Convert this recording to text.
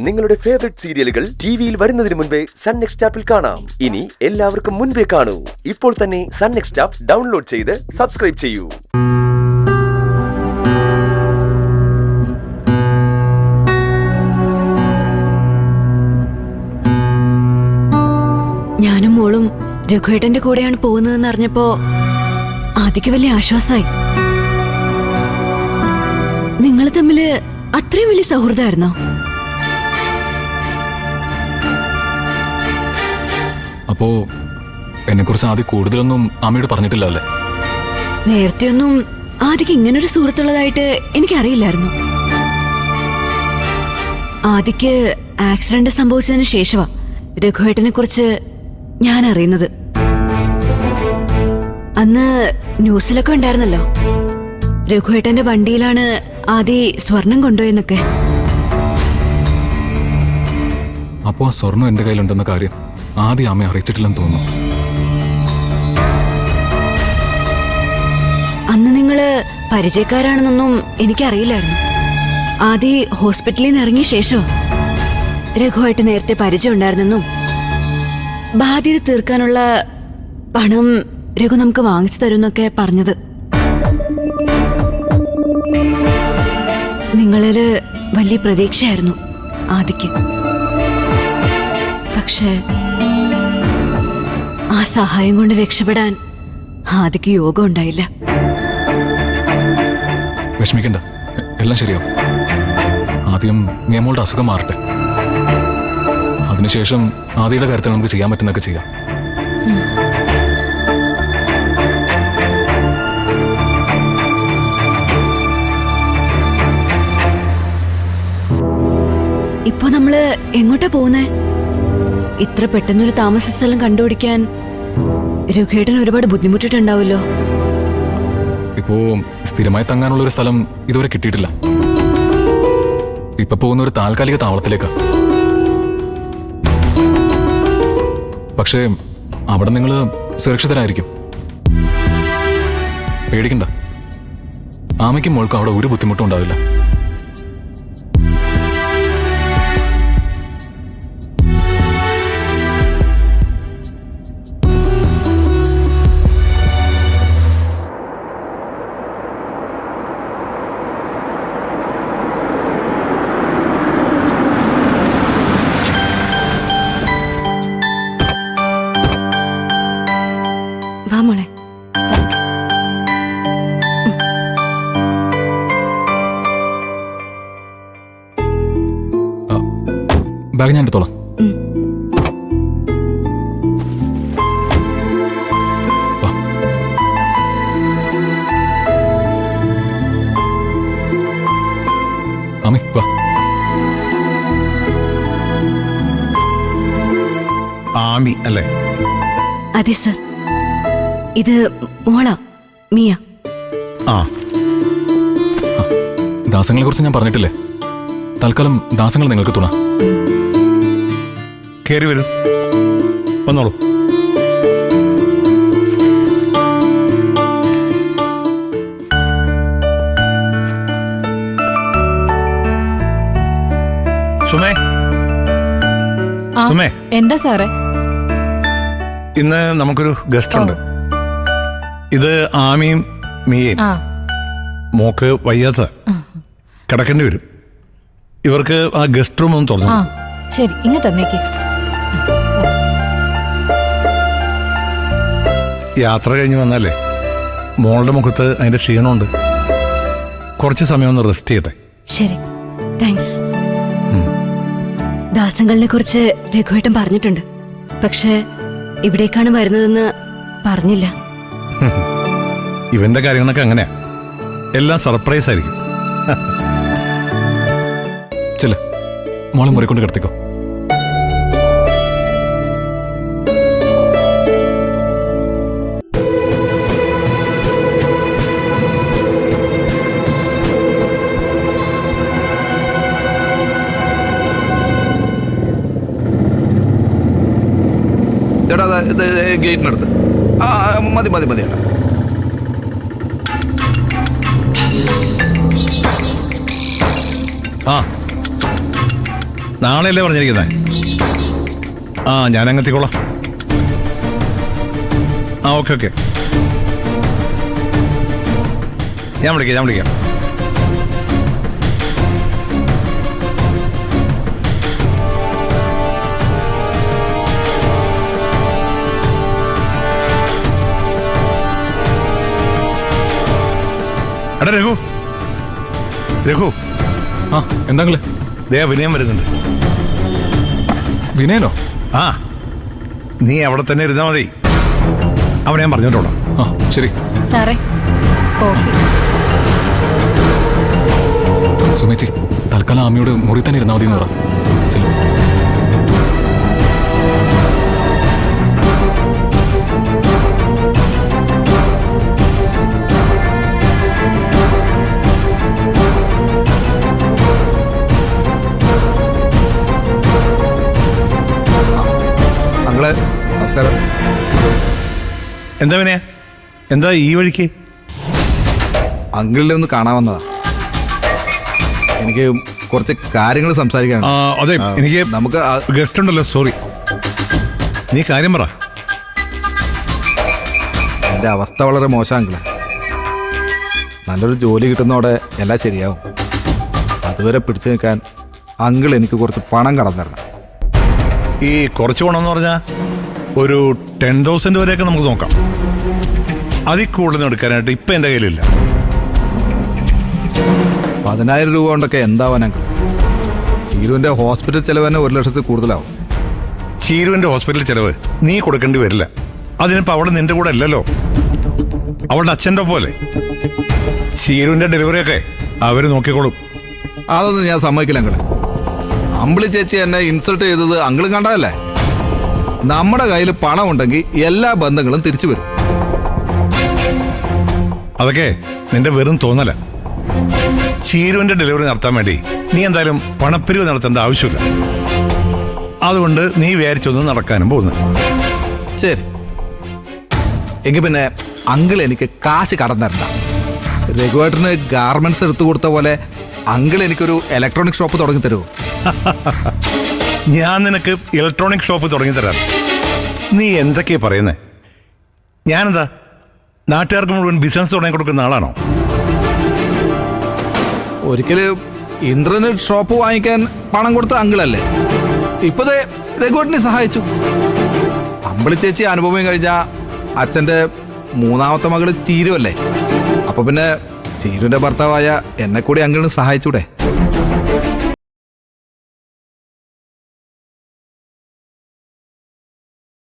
നിങ്ങളുടെ ഫേവറേറ്റ് സീരിയലുകൾ ടിവിയിൽ വരുന്നതിന് മുൻപേ സൺ നെക്സ്റ്റ് ആപ്പിൽ കാണാം. ഇനി എല്ലാവർക്കും മുൻപേ കാണൂ. ഇപ്പോൾ തന്നെ സൺ നെക്സ്റ്റ് ആപ്പ് ഡൗൺലോഡ് ചെയ്ത് സബ്സ്ക്രൈബ് ചെയ്യൂ. ഞാനും മോളും രഘുവേട്ടന്റെ കൂടെയാണ് പോകുന്നതെന്ന് അറിഞ്ഞപ്പോ ആദിക്ക് വലിയ ആശ്വാസമായി. നിങ്ങൾ തമ്മില് അത്രയും വലിയ സൗഹൃദമായിരുന്നോ? അപ്പോ എന്നെ കുറിച്ച് ആദ്യം കൂടുതലൊന്നും അമ്മയോട് പറഞ്ഞിട്ടില്ല അല്ലേ? നേരത്തെയൊന്നും ആദിക്ക് ഇങ്ങനൊരു സുഹൃത്തുള്ളതായിട്ട് എനിക്കറിയില്ലായിരുന്നു. ആദിക്ക് ആക്സിഡന്റ് സംഭവിച്ചതിന് ശേഷമാ രഘുവേട്ടനെ കുറിച്ച് ഞാൻ അറിയുന്നത്. അന്ന് ന്യൂസിലൊക്കെ ഉണ്ടായിരുന്നല്ലോ, രഘുവേട്ടന്റെ വണ്ടിയിലാണ് ആദി സ്വർണം കൊണ്ടുപോയെന്നൊക്കെ. അപ്പോ ആ സ്വർണം എന്റെ കയ്യിലുണ്ടെന്ന കാര്യം ആദ്യം അമ്മയെ അറിയിച്ചിട്ടില്ലെന്ന് തോന്നുന്നു. അന്ന് നിങ്ങള് പരിചയക്കാരാണെന്നൊന്നും എനിക്കറിയില്ലായിരുന്നു. ആദി ഹോസ്പിറ്റലിൽ നിന്ന് ഇറങ്ങിയ ശേഷം രഘുവായിട്ട് നേരത്തെ പരിചയം ഉണ്ടായിരുന്നെന്നും ബാധ്യത തീർക്കാനുള്ള പണം രഘു നമുക്ക് വാങ്ങിച്ചു തരുന്നൊക്കെ പറഞ്ഞത്. നിങ്ങളില് വലിയ പ്രതീക്ഷയായിരുന്നു ആദിക്ക്. പക്ഷേ ആ സഹായം കൊണ്ട് രക്ഷപ്പെടാൻ ആദിക്ക് യോഗം ഉണ്ടായില്ല. വിഷമിക്കണ്ട, എല്ലാം ശരിയാവും. ആദ്യം നിയമോളുടെ അസുഖം മാറട്ടെ, അതിനുശേഷം ആദിയുടെ കാര്യത്തിൽ നമുക്ക് ചെയ്യാൻ പറ്റുന്നൊക്കെ ചെയ്യാം. ഇപ്പൊ നമ്മള് എങ്ങോട്ടാ പോകുന്നേ? ഇത്ര പെട്ടെന്നൊരു താമസ സ്ഥലം കണ്ടുപിടിക്കാൻ രഘുവേട്ടൻ ഒരുപാട് ബുദ്ധിമുട്ടിട്ടുണ്ടാവുമല്ലോ. ഇപ്പോ സ്ഥിരമായി തങ്ങാനുള്ള ഒരു സ്ഥലം ഇതുവരെ കിട്ടിയിട്ടില്ല. ഇപ്പൊ പോകുന്ന ഒരു താൽക്കാലിക താവളത്തിലേക്കാ. പക്ഷേ അവിടെ നിങ്ങള് സുരക്ഷിതരായിരിക്കും, പേടിക്കണ്ട. ആമയ്ക്കും മോൾക്കും അവിടെ ഒരു ബുദ്ധിമുട്ടും ഉണ്ടാവില്ല. വാ മോളെ. ബാഗ് ഞാൻ എടുത്തോളാം. ആമി വാ. ആമി അല്ലേ? അതെ സർ, ഇത് മോളാ മിയ. ദാസങ്ങളെ കുറിച്ച് ഞാൻ പറഞ്ഞിട്ടില്ലേ, തൽക്കാലം ദാസങ്ങൾ നിങ്ങൾക്ക് തുണ. കയറി വരൂ, വന്നോളൂ. സുമേ, സുമേ, എന്താ സാറേ? ഇന്ന് നമുക്കൊരു ഗസ്റ്റ് ഉണ്ട്. ഇത് ആമിയും മിയയും. മോക്ക് വയ്യാത്ത കിടക്കേണ്ടി വരും. ഇവർക്ക് ആ ഗസ്റ്റ് റൂം ഒന്ന് തുറന്നു. ശരി, ഇങ്ങ തന്നേക്ക്. യാത്ര കഴിഞ്ഞ് വന്നാലേ മോളുടെ മുഖത്ത് അതിന്റെ ക്ഷീണമുണ്ട്. കുറച്ച് സമയം ഒന്ന് റെസ്റ്റ് ചെയ്യട്ടെ. ശരി, താങ്ക്സ്. ദാസങ്ങളിനെ കുറിച്ച് രഘുവേട്ടൻ പറഞ്ഞിട്ടുണ്ട്, പക്ഷെ ഇവിടേക്കാണ് വരുന്നതെന്ന് പറഞ്ഞില്ല. ഇവന്റെ കാര്യങ്ങളൊക്കെ അങ്ങനെയാ, എല്ലാം സർപ്രൈസ് ആയിരിക്കും. ചെല്ല, മോളെ മുറിക്കൊണ്ട് കിടത്തിക്കോ. ചേട്ടാ ഇത് ഗേറ്റിനടുത്ത്. മതി മതി മതി ചേട്ടാ. നാളെയല്ലേ പറഞ്ഞിരിക്കുന്നത്? ആ ഞാൻ അങ്ങെത്തിക്കോളാം. ആ ഓക്കെ. ഞാൻ വിളിക്കാം. എടാ രഘു ആ എന്താങ്ങള്? ദേ വിനയം വരുന്നുണ്ട്. വിനയനോ? ആ നീ അവിടെ തന്നെ ഇരുന്നാൽ മതി. അവനെ ഞാൻ പറഞ്ഞിട്ടോളാം. ആ ശരി. സാറേ കോഫി. സുമേച്ചി തൽക്കാലം ആമിയോട് മുറി തന്നെ ഇരുന്നാൽ മതി എന്ന് പറ. ശരി. നമസ്കാരം. എന്താ വിനയ, എന്താ ഈ വഴിക്ക്? അങ്കിളിനെ ഒന്ന് കാണാൻ വന്നതാ. എനിക്ക് കുറച്ച് കാര്യങ്ങൾ സംസാരിക്കാനുണ്ട്. അതെ, എനിക്ക് നമുക്ക് ഗസ്റ്റ് ഉണ്ടല്ലോ. സോറി, നീ കാര്യം പറ. എൻ്റെ അവസ്ഥ വളരെ മോശം അങ്കിളെ. നല്ലൊരു ജോലി കിട്ടുന്നതോടെ എല്ലാം ശരിയാവും. അതുവരെ പിടിച്ചു നിൽക്കാൻ അങ്കിൾ എനിക്ക് കുറച്ച് പണം കടം തരണം. ഈ കുറച്ച് പണം എന്ന് പറഞ്ഞാൽ ഒരു 10,000 വരെയൊക്കെ നമുക്ക് നോക്കാം. അതിൽ കൂടുതൽ എടുക്കാനായിട്ട് ഇപ്പം എൻ്റെ കയ്യിലില്ല. 10,000 രൂപ കൊണ്ടൊക്കെ എന്താവാൻ അങ്കിൾ? ചീരുവിൻ്റെ ഹോസ്പിറ്റൽ ചെലവ് തന്നെ 1 ലക്ഷത്തിൽ കൂടുതലാവും. ചീരുവിൻ്റെ ഹോസ്പിറ്റൽ ചെലവ് നീ കൊടുക്കേണ്ടി വരില്ല. അതിനിപ്പോൾ അവൾ നിന്റെ കൂടെ അല്ലല്ലോ, അവളുടെ അച്ഛൻ്റെ പോലെ. ചീരുവിൻ്റെ ഡെലിവറിയൊക്കെ അവർ നോക്കിക്കോളും. അതൊന്നും ഞാൻ സമ്മതിക്കില്ല അങ്കിള്. അമ്പിളി ചേച്ചി എന്നെ ഇൻസൾട്ട് ചെയ്തത് അങ്കിളും കണ്ടതല്ലേ? നമ്മുടെ കയ്യിൽ പണം ഉണ്ടെങ്കിൽ എല്ലാ ബന്ധങ്ങളും തിരിച്ചു വരും. അതൊക്കെ നിന്റെ വെറും തോന്നല. ചീരുവിന്റെ ഡെലിവറി നടത്താൻ വേണ്ടി നീ എന്തായാലും പണപ്പിരിവ് നടത്തേണ്ട ആവശ്യമില്ല. അതുകൊണ്ട് നീ വിചാരിച്ചൊന്നും നടക്കാനും പോകുന്നു. ശരി, എങ്കിൽ പിന്നെ അങ്കിൾ എനിക്ക് കാശ് കടം തരണ്ട. രഘുവേട്ടന് ഗാർമെന്റ്സ് എടുത്തു കൊടുത്ത പോലെ അങ്കിൾ എനിക്കൊരു ഇലക്ട്രോണിക് ഷോപ്പ് തുടങ്ങി തരുമോ? ഞാൻ നിനക്ക് ഇലക്ട്രോണിക് ഷോപ്പ് തുടങ്ങി തരാം. നീ എന്തൊക്കെയാ പറയുന്നേ? ഞാനെന്താ നാട്ടുകാർക്ക് മുഴുവൻ ബിസിനസ് തുടങ്ങി കൊടുക്കുന്ന ആളാണോ? ഒരിക്കലും ഇന്റർനെറ്റ് ഷോപ്പ് വാങ്ങിക്കാൻ പണം കൊടുത്ത അങ്കിളല്ലേ. ഇപ്പതേ രഘുവേട്ടനെ സഹായിച്ചു. അമ്പിളി ചേച്ചി അനുഭവം കഴിഞ്ഞ അച്ഛൻ്റെ 3ാമത്തെ മകള് ചീരുവല്ലേ. അപ്പൊ പിന്നെ ചീരുവിന്റെ ഭർത്താവായ എന്നെ കൂടി അങ്കിളിന് സഹായിച്ചൂടെ?